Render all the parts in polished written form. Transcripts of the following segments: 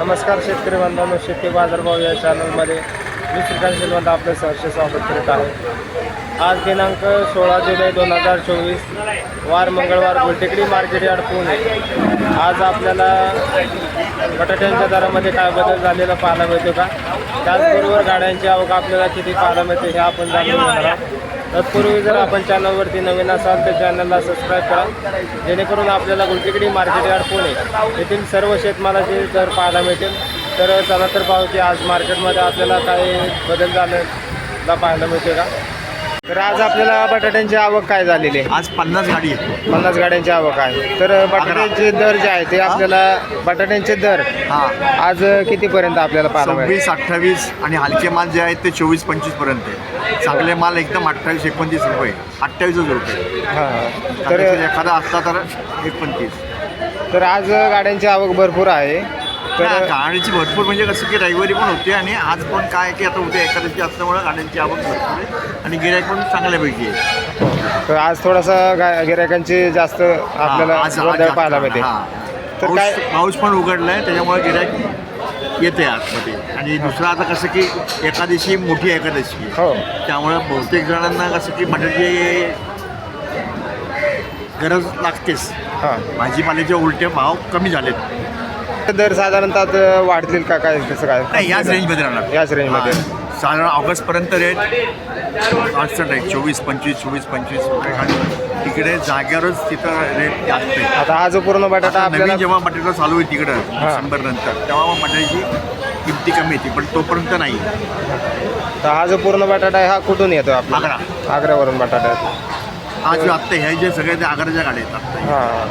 नमस्कार शेतकरी बांधवांनो, शेती बाजारभाव या चॅनलमध्ये मी श्रीकांत शेलवंत आपलं सहर्ष स्वागत करीत आहे। आज दिनांक 16 जुलै 2024 वार मंगळवार, गुलटेकडी मार्केट यार्ड पुणे। आज आपल्याला बटाट्यांच्या दरामध्ये काय बदल झालेला पाहायला मिळतो का, त्याचबरोबर गाड्यांची आवक आपल्याला किती पाहायला मिळते हे आपण जाणून घेणार आहोत। तत्पूर्वी जर आपण चॅनलवरती नवीन असाल तर चॅनलला सबस्क्राईब करा, जेणेकरून आपल्याला गुलटेकडी मार्केट यार्ड पुणे येथील सर्व शेतमालाचे दर पाहायला मिळतील। तर चला तर पाहू की आज मार्केटमध्ये आपल्याला काय बदल झालेला पाहायला मिळते का। तर आज आपल्याला बटाट्यांची आवक काय झालेली आहे? आज 50 गाडी आहे, 50 गाड्यांची आवक आहे। तर बटाट्यांचे दर जे आहे ते आपल्याला बटाट्यांचे दर आज कितीपर्यंत आपल्याला पाहायला मिळेल? 26, 28 आणि हलके माल जे आहेत ते 24, 25 पर्यंत आहे। चांगले माल एकदम 28, 29 रुपये, 28 रुपये। हां, तर एखादा असला तर 29। तर आज गाड्यांची आवक भरपूर आहे। तर गाडीची भरपूर म्हणजे कसं की रविवारी पण होते आणि आज पण काय की आता उद्या एखाद्याची असल्यामुळे गाड्यांची आवक भरपूर आहे आणि गिऱ्हाईक पण चांगल्यापैकी आहे। तर आज थोडासा गिऱ्हाईकांची जास्त आपल्याला वर्दळ पाहायला मिळते। तर काय पाऊस पण उघडला आहे त्याच्यामुळे गिऱ्हाईक येते आतमध्ये। आणि दुसरं आता कसं की एकादशी मोठी एकादशी हो, त्यामुळे बहुतेक जणांना कसं की बटाट्याची गरज लागतेच। हां, भाजीपाल्याचे उलटे भाव कमी झालेत। दर साधारणतः वाढतील का, काय कसं काय? नाही, याच रेंजमध्ये राहणार, याच रेंजमध्ये। साधारण ऑगस्टपर्यंत रेट 68 आहे, 24, 25, 24, 25 रुपये खाली। तिकडे जाग्यावरच तिथं रेट जास्त आहे। आता हा जो पूर्ण बटाटा आता आपल्याला नवीन जेव्हा बटाटा चालू आहे तिकडं डिसेंबर नंतर, तेव्हा मग बटाट्याची किमती कमी येते, पण तोपर्यंत नाही। तर हा जो पूर्ण बटाटा आहे हा कुठून येतो आपल्याला? आग्र्यावरून बटाटा येतो। हा जो आत्ता ह्या जे सगळे ते आग्राच्या गाड्या आहेत आत्ता, हां,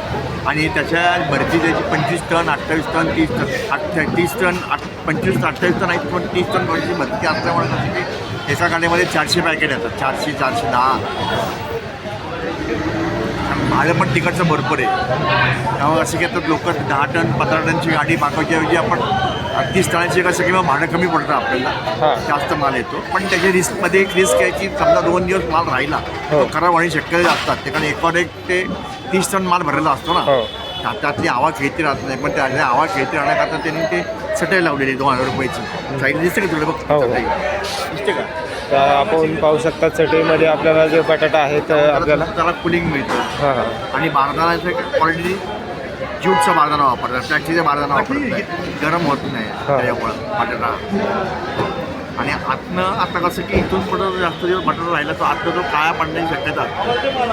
आणि त्याच्या भरती त्याची 25 ton, 28 ton, 30 ton, 30 ton, 25 ton, 28 ton आहेत, पण 30 टन भरती भरती असल्यामुळे कसं की एका गाडीमध्ये 400 पॅकेट येतात, 400, 410। भाडं पण तिकडचं भरपूर आहे, त्यामुळे असं की आता लोक 10 टन 15 टनची गाडी मागवायच्या ऐवजी आपण 30 टनाची कसं किंवा भाडं कमी पडतं आपल्याला, जास्त माल येतो। पण त्याच्या रिस्कमध्ये एक रिस्क आहे की समजा 2 दिवस माल राहिला तो खराब होण्याची शक्यता असतात, त्याकडे एकावर एक ते 30 टन माल भरलेला असतो ना, त्यातली आवा खेळती राहत नाही। पण त्यातल्या आवा खेळती राहण्याकरता त्यांनी ते सटाई लावलेली 2000 रुपयाची साईड दिसते का तुला? बघ सटाई दिसते का? तर आपण पाहू शकता चटईमध्ये आपल्याला जो बटाटा आहे तर आपल्याला त्याला कुलिंग मिळतं। हां हां, आणि बारदानाचं क्वालिटी ज्यूटचा बारदाना वापरतात, प्लॅस्टिकचा बारदाना वापरतात, गरम होत नाही त्याच्यामुळं बटाटा। आणि आतनं आता कसं की इथून पुढं जास्त दिवस बटाटा राहिला तो आतनं तो काळा पडण्याची शक्यता,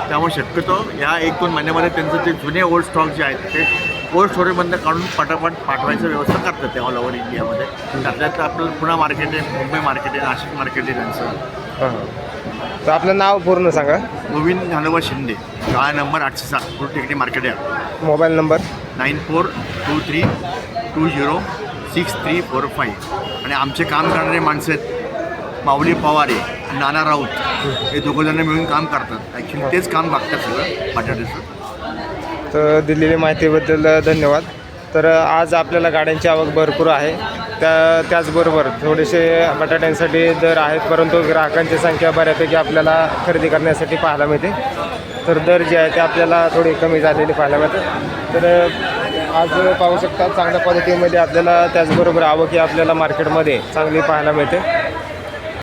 त्यामुळे शक्यतो या 1-2 महिन्यामध्ये त्यांचं ते जुने ओल्ड स्टॉक जे आहेत ते कोल्ड स्टोरेजमधनं काढून पटापट पाठवायचं व्यवस्था करतात ते ऑल ओव्हर इंडियामध्ये। त्यातल्यात आपलं पुणे मार्केट आहे, मुंबई मार्केट आहे, नाशिक मार्केट आहे त्यांचं। हां, तर आपलं नाव पूर्ण सांगा। गोविंद ज्ञानोबा शिंदे, गाळा नंबर 807, गुलटेकडी मार्केट आहे। Mobile number 9423206345। आणि आमचे काम करणारे माणसं आहेत माऊली पवारे, नाना राऊत, हे दोघंजणं मिळून काम करतात। ॲक्च्युली तेच काम बघतात सगळं बटाट्याचं। तर दिलेली माहितीबद्दल धन्यवाद। तर आज आपल्याला गाड्यांची आवक भरपूर आहे, त्याचबरोबर थोडेसे बटाट्यांसाठी दर आहेत, परंतु ग्राहकांची संख्या बऱ्यापैकी आपल्याला खरेदी करण्यासाठी पाहायला मिळते। तर दर जे आहे ते आपल्याला थोडी कमी झालेली पाहायला मिळते। तर आज पाहू शकता चांगल्या क्वालिटीमध्ये आपल्याला, त्याचबरोबर आवक ही आपल्याला मार्केटमध्ये चांगली पाहायला मिळते।